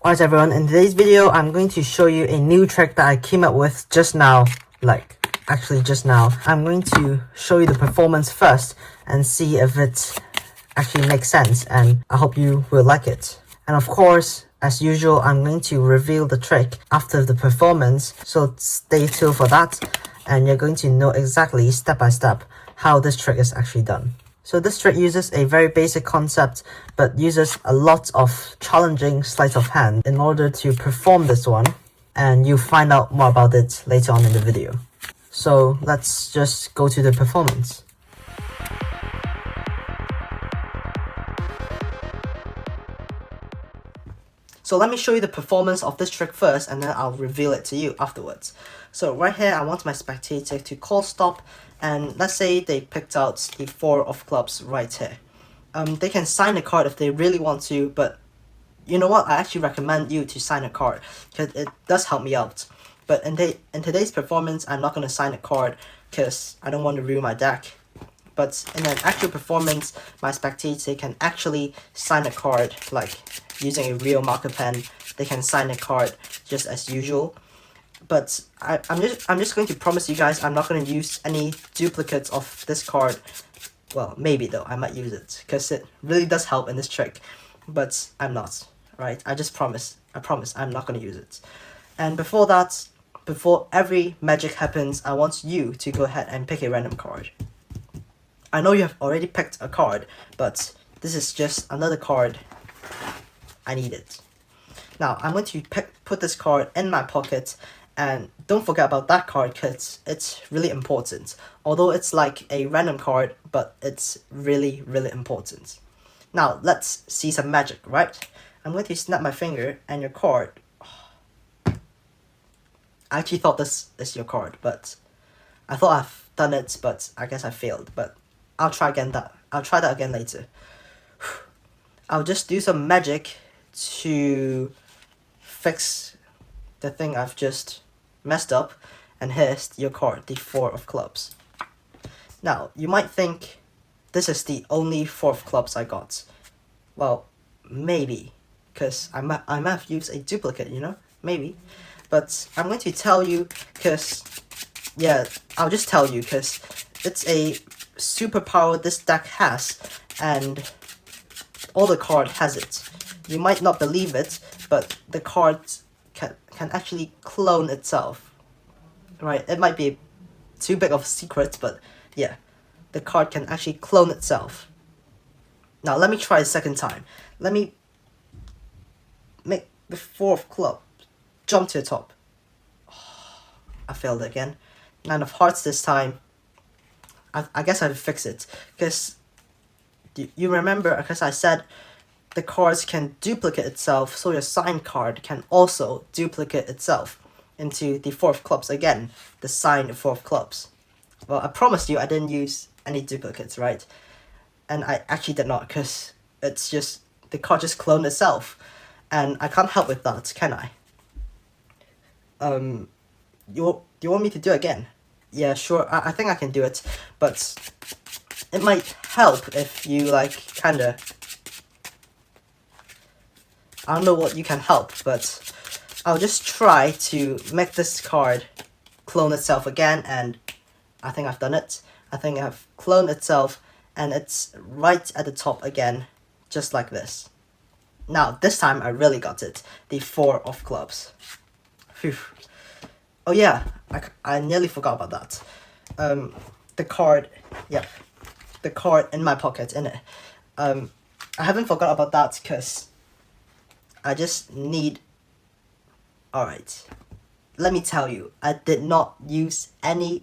Alright everyone, in today's video I'm going to show you a new trick that I came up with just now. Actually just now. I'm going to show you the performance first and see if it actually makes sense, and I hope you will like it. And of course, as usual, I'm going to reveal the trick after the performance, so stay tuned for that and you're going to know exactly step by step how this trick is actually done. So this trick uses a very basic concept, but uses a lot of challenging sleight of hand in order to perform this one, and you'll find out more about it later on in the video. So let's just go to the performance. So let me show you the performance of this trick first, and then I'll reveal it to you afterwards. So right here, I want my spectator to call stop, and let's say they picked out the 4 of clubs right here. They can sign a card if they really want to, but you know what? I actually recommend you to sign a card because it does help me out. But in today's performance, I'm not going to sign a card because I don't want to ruin my deck. But in an actual performance, my spectator can actually sign a card, like using a real marker pen. They can sign a card just as usual. But I'm just going to promise you guys I'm not going to use any duplicates of this card. Well, maybe though, I might use it because it really does help in this trick. But I'm not, right? I promise I'm not going to use it. And before that, before every magic happens, I want you to go ahead and pick a random card. I know you have already picked a card, but this is just another card. I need it. Now, I'm going to put this card in my pocket, and don't forget about that card because it's really important. Although it's like a random card, but it's really, really important. Now, let's see some magic, right? I'm going to snap my finger, and your card... I actually thought this is your card, but I thought I've done it, but I guess I failed. But I'll try that again later. I'll just do some magic to fix the thing I've just messed up, and here's your card, the 4 of clubs. Now, you might think this is the only 4 of clubs I got. Well, maybe, because I might have used a duplicate, you know? Maybe. But I'm going to tell you because, yeah, I'll just tell you because it's a superpower this deck has, and all the card has it. You might not believe it, but the card can actually clone itself. Right? It might be too big of a secret, but yeah, the card can actually clone itself. Now let me try a second time. Let me make the 4 of clubs jump to the top. Oh, I failed again. 9 of hearts this time. I guess I'll fix it. Because you remember, because I said the cards can duplicate itself, so your signed card can also duplicate itself into the 4 of clubs again, the signed 4 of clubs. Well, I promised you I didn't use any duplicates, right? And I actually did not, because it's just, the card just cloned itself. And I can't help with that, can I? Do you want me to do it again? Yeah, sure, I think I can do it, but it might help if you, kinda... I don't know what you can help, but I'll just try to make this card clone itself again, and I think I've done it. I think I've cloned itself, and it's right at the top again, just like this. Now, this time I really got it. The 4 of clubs. Phew. Oh yeah, I nearly forgot about that. The card, yep. The card in my pocket, innit? I haven't forgot about that because I just need... Alright. Let me tell you, I did not use any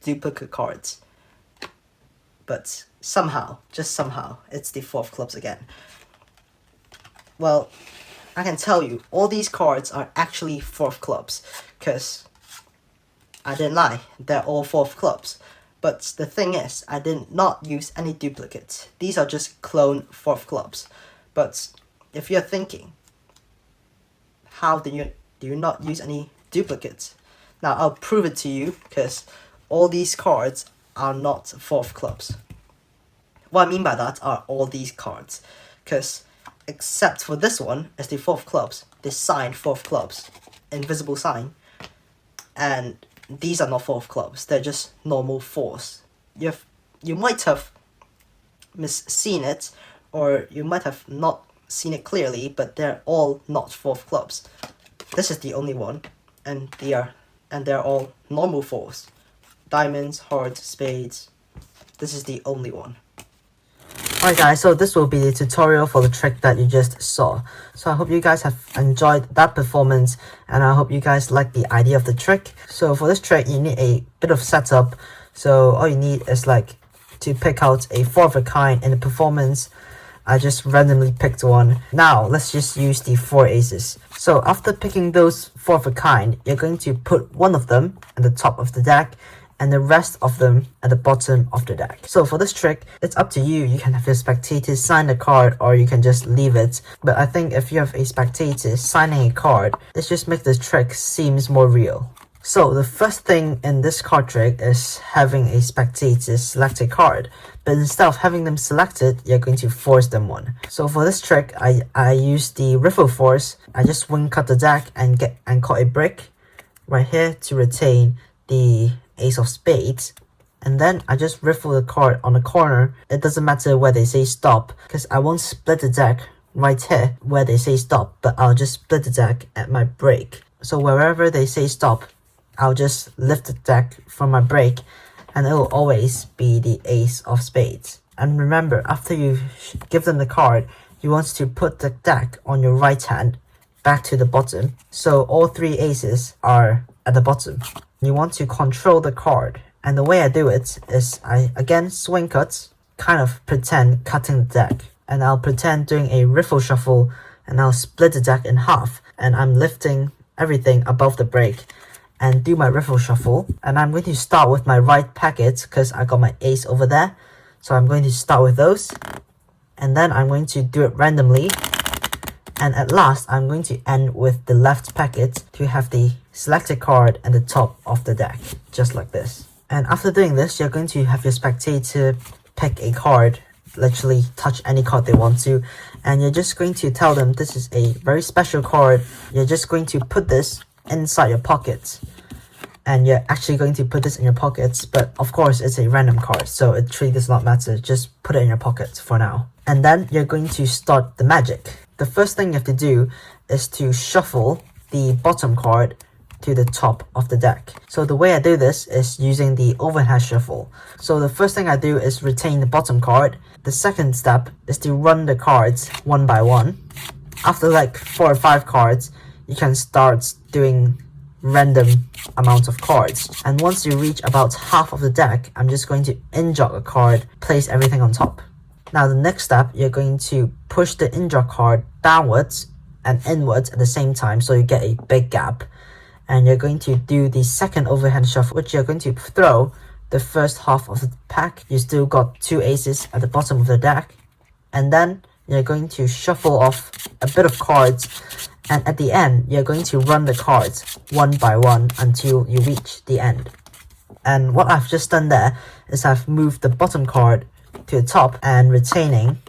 duplicate cards. But somehow, just somehow, it's the 4 of clubs again. Well, I can tell you, all these cards are actually 4 of clubs. Because I didn't lie, they're all 4 of clubs. But the thing is, I did not use any duplicates. These are just clone 4 of clubs. But if you're thinking, how do you not use any duplicates? Now I'll prove it to you, because all these cards are not 4 of clubs. What I mean by that are all these cards, because except for this one is the 4 of clubs, the signed 4 of clubs, invisible sign, and these are not 4 of clubs, they're just normal 4s. You might have seen it, or you might have not seen it clearly, but they're all not 4 of clubs. This is the only one, and they're all normal 4s. Diamonds, hearts, spades. This is the only one. Alright guys, so this will be the tutorial for the trick that you just saw. So I hope you guys have enjoyed that performance, and I hope you guys like the idea of the trick. So for this trick, you need a bit of setup. So all you need is like to pick out a 4 of a kind in the performance. I just randomly picked one. Now let's just use the 4 aces. So after picking those 4 of a kind, you're going to put one of them at the top of the deck and the rest of them at the bottom of the deck. So for this trick, it's up to you. You can have your spectators sign the card, or you can just leave it. But I think if you have a spectator signing a card, it just makes the trick seems more real. So the first thing in this card trick is having a spectator select a card, but instead of having them selected, you're going to force them one. So for this trick, I use the riffle force. I just wing cut the deck and caught a brick right here to retain the ace of spades, and then I just riffle the card on the corner. It doesn't matter where they say stop, because I won't split the deck right here where they say stop, but I'll just split the deck at my break. So wherever they say stop, I'll just lift the deck from my break, and it will always be the ace of spades. And remember, after you give them the card, you want to put the deck on your right hand back to the bottom, so all 3 aces are at the bottom. You want to control the card, and the way I do it is I again swing cut, kind of pretend cutting the deck, and I'll pretend doing a riffle shuffle, and I'll split the deck in half, and I'm lifting everything above the break and do my riffle shuffle. And I'm going to start with my right packet because I got my ace over there, so I'm going to start with those, and then I'm going to do it randomly, and at last I'm going to end with the left packet to have the selected card at the top of the deck, just like this. And after doing this, you're going to have your spectator pick a card, literally touch any card they want to, and you're just going to tell them this is a very special card. You're just going to put this inside your pocket, and you're actually going to put this in your pockets, but of course it's a random card, so it really does not matter. Just put it in your pocket for now. And then you're going to start the magic. The first thing you have to do is to shuffle the bottom card to the top of the deck. So the way I do this is using the overhead shuffle. So the first thing I do is retain the bottom card. The second step is to run the cards one by one. After like 4 or 5 cards, you can start doing random amounts of cards. And once you reach about half of the deck, I'm just going to in-jog a card, place everything on top. Now the next step, you're going to push the in-jog card downwards and inwards at the same time, so you get a big gap. And you're going to do the second overhand shuffle, which you're going to throw the first half of the pack. You still got 2 aces at the bottom of the deck, and then you're going to shuffle off a bit of cards, and at the end you're going to run the cards one by one until you reach the end. And what I've just done there is I've moved the bottom card to the top and retaining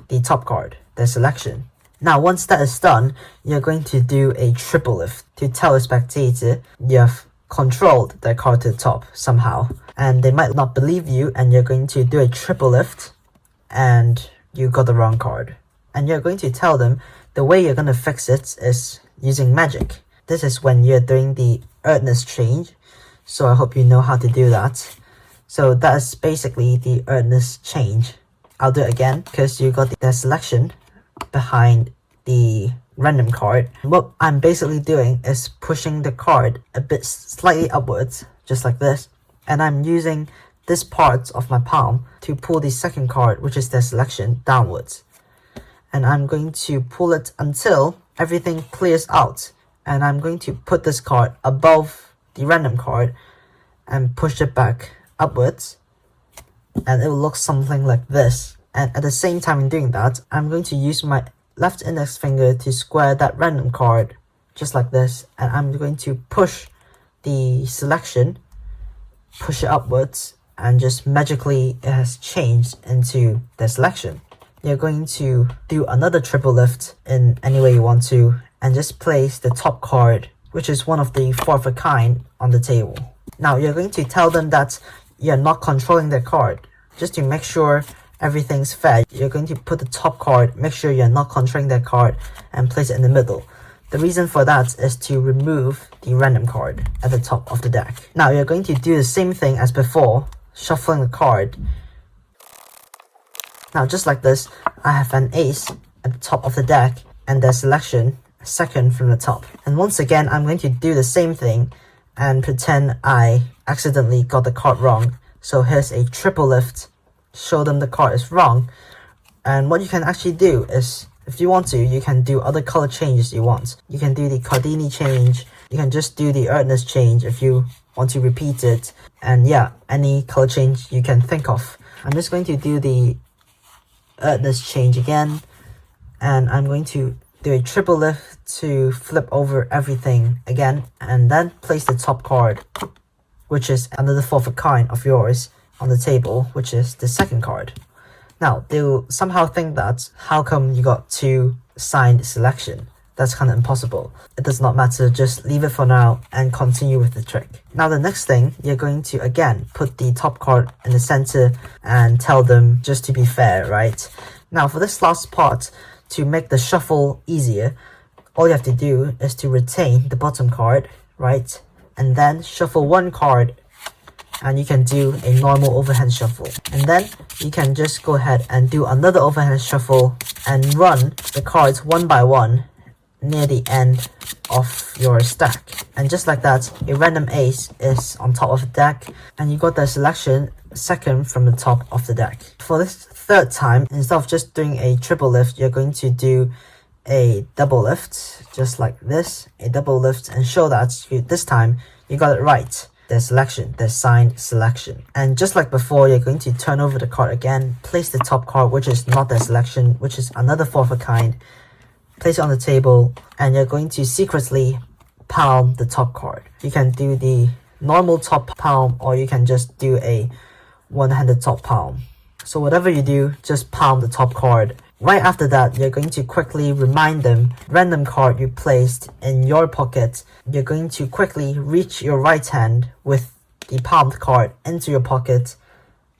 the top card, the selection. Now once that is done, you're going to do a triple lift to tell the spectator you have controlled their card to the top somehow, and they might not believe you, and you're going to do a triple lift and you got the wrong card. And you're going to tell them the way you're going to fix it is using magic. This is when you're doing the earnest change, so I hope you know how to do that. So that is basically the earnest change. I'll do it again because you got the selection behind the random card. What I'm basically doing is pushing the card a bit slightly upwards, just like this, and I'm using this part of my palm to pull the second card, which is the selection, downwards. And I'm going to pull it until everything clears out, and I'm going to put this card above the random card and push it back upwards, and it will look something like this. And at the same time in doing that, I'm going to use my left index finger to square that random card, just like this, and I'm going to push the selection, push it upwards, and just magically it has changed into the selection. you're going to do another triple lift in any way you want to, and just place the top card, which is one of the 4 of a kind, on the table. Now you're going to tell them that you're not controlling their card. Just to make sure everything's fair, you're going to put the top card, make sure you're not controlling their card, and place it in the middle. The reason for that is to remove the random card at the top of the deck. Now you're going to do the same thing as before, shuffling the card. Now just like this, I have an ace at the top of the deck and the selection second from the top. And once again, I'm going to do the same thing and pretend I accidentally got the card wrong. So here's a triple lift, show them the card is wrong. And what you can actually do is, if you want to, you can do other color changes you want. You can do the Cardini change, you can just do the Earthness change if you want to repeat it. And yeah, any color change you can think of. I'm just going to do the Earthness change again. And I'm going to do a triple lift to flip over everything again. And then place the top card, which is another 4 of a kind of yours, on the table, which is the second card. Now, they'll somehow think that, how come you got 2 signed selection? That's kind of impossible. It does not matter, just leave it for now and continue with the trick. Now the next thing, you're going to again put the top card in the center and tell them just to be fair, right? Now for this last part, to make the shuffle easier, all you have to do is to retain the bottom card, right? And then shuffle 1 card, and you can do a normal overhand shuffle. And then you can just go ahead and do another overhand shuffle and run the cards one by one near the end of your stack. And just like that, a random ace is on top of the deck, and you got the selection second from the top of the deck. For this third time, instead of just doing a triple lift, you're going to do a double lift, just like this, a double lift, and show that this time you got it right. The selection, the signed selection. And just like before, you're going to turn over the card again, place the top card, which is not the selection, which is another 4 of a kind, place it on the table, and you're going to secretly palm the top card. You can do the normal top palm, or you can just do a one-handed top palm. So whatever you do, just palm the top card. Right after that, you're going to quickly remind them, random card you placed in your pocket, you're going to quickly reach your right hand with the palmed card into your pocket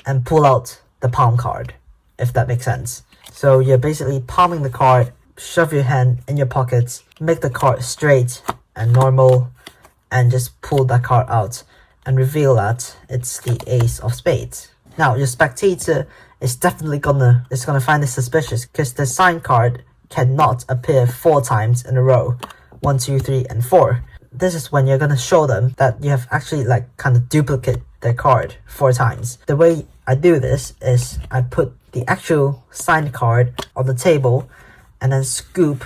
and pull out the palm card, if that makes sense. So you're basically palming the card, shove your hand in your pocket, make the card straight and normal, and just pull that card out and reveal that it's the ace of spades. Now your spectator is definitely gonna find this suspicious, because the signed card cannot appear 4 times in a row. 1, 2, 3, and 4. This is when you're gonna show them that you have actually kind of duplicate their card 4 times. The way I do this is I put the actual signed card on the table and then scoop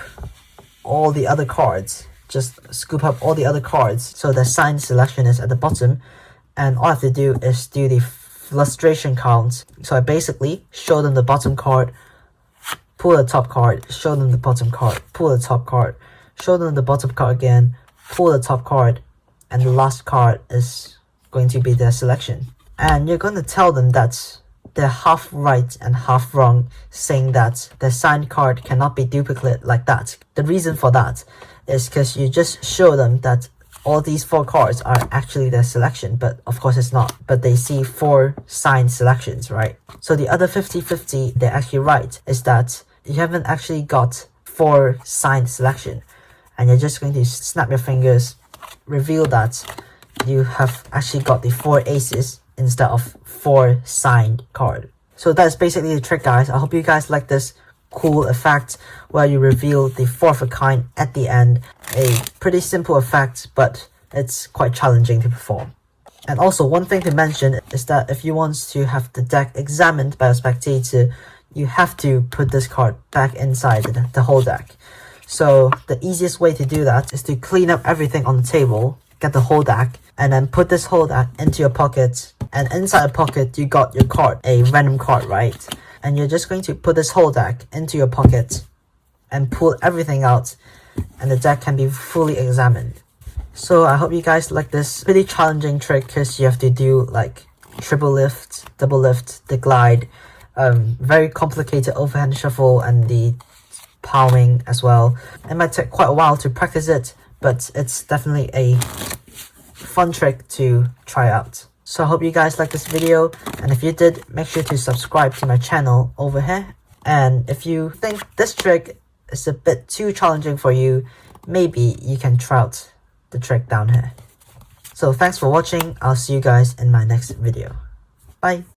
all the other cards. Just scoop up all the other cards so the signed selection is at the bottom, and all I have to do is do the frustration count. So I basically show them the bottom card, pull the top card, show them the bottom card, pull the top card, show them the bottom card again, pull the top card, and the last card is going to be their selection. And you're going to tell them that they're half right and half wrong, saying that the signed card cannot be duplicated like that. The reason for that is because you just show them that all these 4 cards are actually their selection, but of course it's not. But they see 4 signed selections, right? So the other 50-50 they're actually right is that you haven't actually got 4 signed selection, and you're just going to snap your fingers, reveal that you have actually got the 4 aces instead of 4 signed card. So that's basically the trick, guys. I hope you guys like this cool effect where you reveal the 4 of a kind at the end. A pretty simple effect, but it's quite challenging to perform. And also, one thing to mention is that if you want to have the deck examined by a spectator, you have to put this card back inside the whole deck. So the easiest way to do that is to clean up everything on the table, get the whole deck, and then put this whole deck into your pocket. And inside the pocket, you got your card, a random card, right? And you're just going to put this whole deck into your pocket and pull everything out, and the deck can be fully examined. So I hope you guys like this pretty challenging trick, because you have to do triple lift, double lift, the glide, very complicated overhand shuffle and the palming as well. It might take quite a while to practice it, but it's definitely a fun trick to try out. So I hope you guys liked this video, and if you did, make sure to subscribe to my channel over here. And if you think this trick is a bit too challenging for you, maybe you can try out the trick down here. So thanks for watching. I'll see you guys in my next video. Bye!